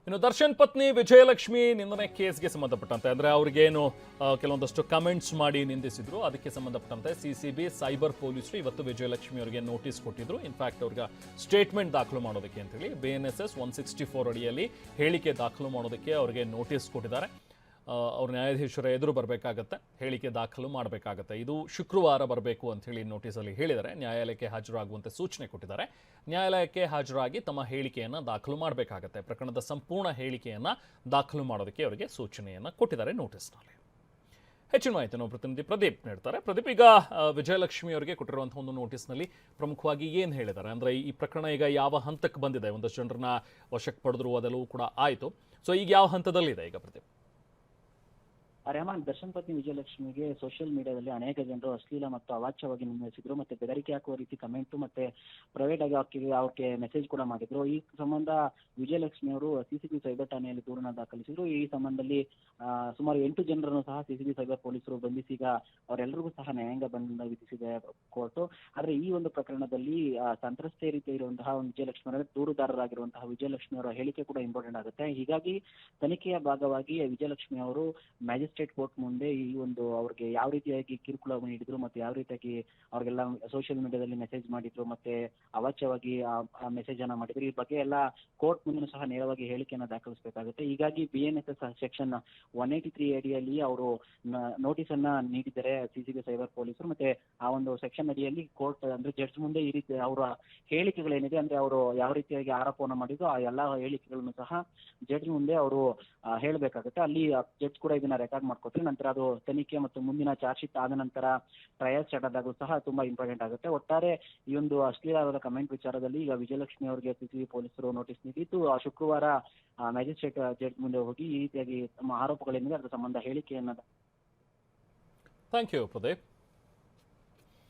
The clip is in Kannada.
ಇನ್ನು ದರ್ಶನ್ ಪತ್ನಿ ವಿಜಯಲಕ್ಷ್ಮಿ ನಿಂದನೆ ಕೇಸ್ಗೆ ಸಂಬಂಧಪಟ್ಟಂತೆ ಅಂದ್ರೆ ಅವ್ರಿಗೇನು ಕೆಲವೊಂದಷ್ಟು ಕಮೆಂಟ್ಸ್ ಮಾಡಿ ನಿಂದಿಸಿದ್ರು ಅದಕ್ಕೆ ಸಂಬಂಧಪಟ್ಟಂತೆ ಸಿಸಿಬಿ ಸೈಬರ್ ಪೊಲೀಸರು ಇವತ್ತು ವಿಜಯಲಕ್ಷ್ಮಿ ಅವರಿಗೆ ನೋಟಿಸ್ ಕೊಟ್ಟಿದ್ರು. ಇನ್ಫ್ಯಾಕ್ಟ್ ಅವ್ರಿಗೆ ಸ್ಟೇಟ್ಮೆಂಟ್ ದಾಖಲು ಮಾಡೋದಕ್ಕೆ ಅಂತ ಹೇಳಿ BNSS 164 ಅಡಿಯಲ್ಲಿ ಹೇಳಿಕೆ ದಾಖಲು ಮಾಡೋದಕ್ಕೆ ಅವರಿಗೆ ನೋಟಿಸ್ ಕೊಟ್ಟಿದ್ದಾರೆ. ಅವ್ರ ನ್ಯಾಯಾಧೀಶರ ಎದುರು ಬರಬೇಕಾಗತ್ತೆ, ಹೇಳಿಕೆ ದಾಖಲು ಮಾಡಬೇಕಾಗತ್ತೆ. ಇದು ಶುಕ್ರವಾರ ಬರಬೇಕು ಅಂತ ಹೇಳಿ ನೋಟಿಸಲ್ಲಿ ಹೇಳಿದ್ದಾರೆ. ನ್ಯಾಯಾಲಯಕ್ಕೆ ಹಾಜರಾಗುವಂತೆ ಸೂಚನೆ ಕೊಟ್ಟಿದ್ದಾರೆ. ನ್ಯಾಯಾಲಯಕ್ಕೆ ಹಾಜರಾಗಿ ತಮ್ಮ ಹೇಳಿಕೆಯನ್ನು ದಾಖಲು ಮಾಡಬೇಕಾಗತ್ತೆ. ಪ್ರಕರಣದ ಸಂಪೂರ್ಣ ಹೇಳಿಕೆಯನ್ನು ದಾಖಲು ಮಾಡೋದಕ್ಕೆ ಅವರಿಗೆ ಸೂಚನೆಯನ್ನು ಕೊಟ್ಟಿದ್ದಾರೆ ನೋಟಿಸ್ನಲ್ಲಿ. ಹೆಚ್ಚಿನ ಮಾಹಿತಿ ಪ್ರತಿನಿಧಿ ಪ್ರದೀಪ್ ನೀಡ್ತಾರೆ. ಪ್ರದೀಪ್, ಈಗ ವಿಜಯಲಕ್ಷ್ಮಿ ಅವರಿಗೆ ಕೊಟ್ಟಿರುವಂತಹ ಒಂದು ನೋಟಿಸ್ನಲ್ಲಿ ಪ್ರಮುಖವಾಗಿ ಏನು ಹೇಳಿದ್ದಾರೆ ಅಂದ್ರೆ ಈ ಪ್ರಕರಣ ಈಗ ಯಾವ ಹಂತಕ್ಕೆ ಬಂದಿದೆ? ಒಂದಷ್ಟು ಜನರನ್ನ ವಶಕ್ಕೆ ಪಡೆದ್ರು, ಅದೆಲ್ಲವೂ ಕೂಡ ಆಯಿತು. ಸೊ ಈಗ ಯಾವ ಹಂತದಲ್ಲಿದೆ ಈಗ ಪ್ರದೀಪ್? ರೆಹಮಾನ್, ದರ್ಶನ್ ಪತ್ನಿ ವಿಜಯಲಕ್ಷ್ಮಿಗೆ ಸೋಷಿಯಲ್ ಮೀಡಿಯಾದಲ್ಲಿ ಅನೇಕ ಜನರು ಅಶ್ಲೀಲ ಮತ್ತು ಅವಾಚ್ಯವಾಗಿ ನಿಂದಿಸಿದ್ರು, ಮತ್ತೆ ಬೆದರಿಕೆ ಹಾಕುವ ರೀತಿ ಕಮೆಂಟ್ ಮತ್ತೆ ಪ್ರೈವೇಟ್ ಆಗಿ ಅವ್ರಿಗೆ ಮೆಸೇಜ್ ಕೂಡ ಮಾಡಿದ್ರು. ಈ ಸಂಬಂಧ ವಿಜಯಲಕ್ಷ್ಮಿ ಅವರು ಸಿಸಿಬಿ ಸೈಬರ್ ಠಾಣೆಯಲ್ಲಿ ದೂರನ್ನ ದಾಖಲಿಸಿದ್ರು. ಈ ಸಂಬಂಧದಲ್ಲಿ ಸುಮಾರು 8 ಜನರನ್ನು ಸಹ ಸಿಸಿಬಿ ಸೈಬರ್ ಪೊಲೀಸರು ಬಂಧಿಸಿ ಈಗ ಅವರೆಲ್ಲರಿಗೂ ಸಹ ನ್ಯಾಯಾಂಗ ಬಂಧನ ವಿಧಿಸಿದೆ ಕೋರ್ಟ್. ಆದ್ರೆ ಈ ಒಂದು ಪ್ರಕರಣದಲ್ಲಿ ಸಂತ್ರಸ್ತೆ ರೀತಿ ಇರುವಂತಹ ವಿಜಯಲಕ್ಷ್ಮಿ ಅವರ ದೂರುದಾರರಾಗಿರುವಂತಹ ವಿಜಯಲಕ್ಷ್ಮಿ ಅವರ ಹೇಳಿಕೆ ಕೂಡ ಇಂಪಾರ್ಟೆಂಟ್ ಆಗುತ್ತೆ. ಹೀಗಾಗಿ ತನಿಖೆಯ ಭಾಗವಾಗಿ ವಿಜಯಲಕ್ಷ್ಮಿ ಅವರು ಮ್ಯಾಜಿಸ್ಟ್ರೇಟ್ ಕೋರ್ಟ್ ಮುಂದೆ ಈ ಒಂದು ಅವ್ರಿಗೆ ಯಾವ ರೀತಿಯಾಗಿ ಕಿರುಕುಳ ನೀಡಿದ್ರು ಮತ್ತೆ ಯಾವ ರೀತಿಯಾಗಿ ಅವ್ರಿಗೆಲ್ಲ ಸೋಷಿಯಲ್ ಮೀಡಿಯಾದಲ್ಲಿ ಮೆಸೇಜ್ ಮಾಡಿದ್ರು ಮತ್ತೆ ಅವಾಚ್ಯವಾಗಿ ಆ ಮೆಸೇಜ್ ಅನ್ನ ಮಾಡಿದ್ರು, ಈ ಬಗ್ಗೆ ಎಲ್ಲ ಕೋರ್ಟ್ ಮುಂದೆ ಸಹ ನೇರವಾಗಿ ಹೇಳಿಕೆಯನ್ನ ದಾಖಲಿಸಬೇಕಾಗುತ್ತೆ. ಹೀಗಾಗಿ BNSS ಸೆಕ್ಷನ್ 183 ಅಡಿಯಲ್ಲಿ ಅವರು ನೋಟಿಸ್ ಅನ್ನ ನೀಡಿದ್ದಾರೆ ಸಿಸಿಬಿ ಸೈಬರ್ ಪೊಲೀಸರು. ಮತ್ತೆ ಆ ಒಂದು ಸೆಕ್ಷನ್ ಅಡಿಯಲ್ಲಿ ಕೋರ್ಟ್ ಅಂದ್ರೆ ಜಡ್ಜ್ ಮುಂದೆ ಈ ರೀತಿ ಅವರ ಹೇಳಿಕೆಗಳೇನಿದೆ ಅಂದ್ರೆ ಅವರು ಯಾವ ರೀತಿಯಾಗಿ ಆರೋಪವನ್ನು ಮಾಡಿದ್ರು ಆ ಎಲ್ಲಾ ಹೇಳಿಕೆಗಳನ್ನು ಸಹ ಜಡ್ಜ್ ಮುಂದೆ ಅವರು ಹೇಳಬೇಕಾಗುತ್ತೆ. ಅಲ್ಲಿ ಜಡ್ಜ್ ಕೂಡ ಇದನ್ನ ರೆಕಾರ್ಡ್ ಮಾಡ್ಕೊತಾರೆ. ನಂತರ ಅದು ತನಿಖೆ ಮತ್ತು ಮುಂದಿನ ಚಾರ್ಜ್ ಶೀಟ್ ಆದ ನಂತರ ಟ್ರಯಲ್ ಸ್ಟಾರ್ಟ್ ಆದಾಗೂ ಸಹ ತುಂಬಾ ಇಂಪಾರ್ಟೆಂಟ್ ಆಗುತ್ತೆ. ಒಟ್ಟಾರೆ ಈ ಒಂದು ಅಶ್ಲೀಲವಾದ ಕಮೆಂಟ್ ವಿಚಾರದಲ್ಲಿ ಈಗ ವಿಜಯಲಕ್ಷ್ಮಿ ಅವರಿಗೆ ಸಿಸಿಬಿ ಪೊಲೀಸರು ನೋಟಿಸ್ ನೀಡಿದ್ದು ಶುಕ್ರವಾರ ಮ್ಯಾಜಿಸ್ಟ್ರೇಟ್ ಜಡ್ಜ್ ಮುಂದೆ ಹೋಗಿ ಈ ರೀತಿಯಾಗಿ ತಮ್ಮ ಆರೋಪಗಳೇನಿದೆ ಅದರ ಸಂಬಂಧ ಹೇಳಿಕೆಯನ್ನ. Thank you Pradeep.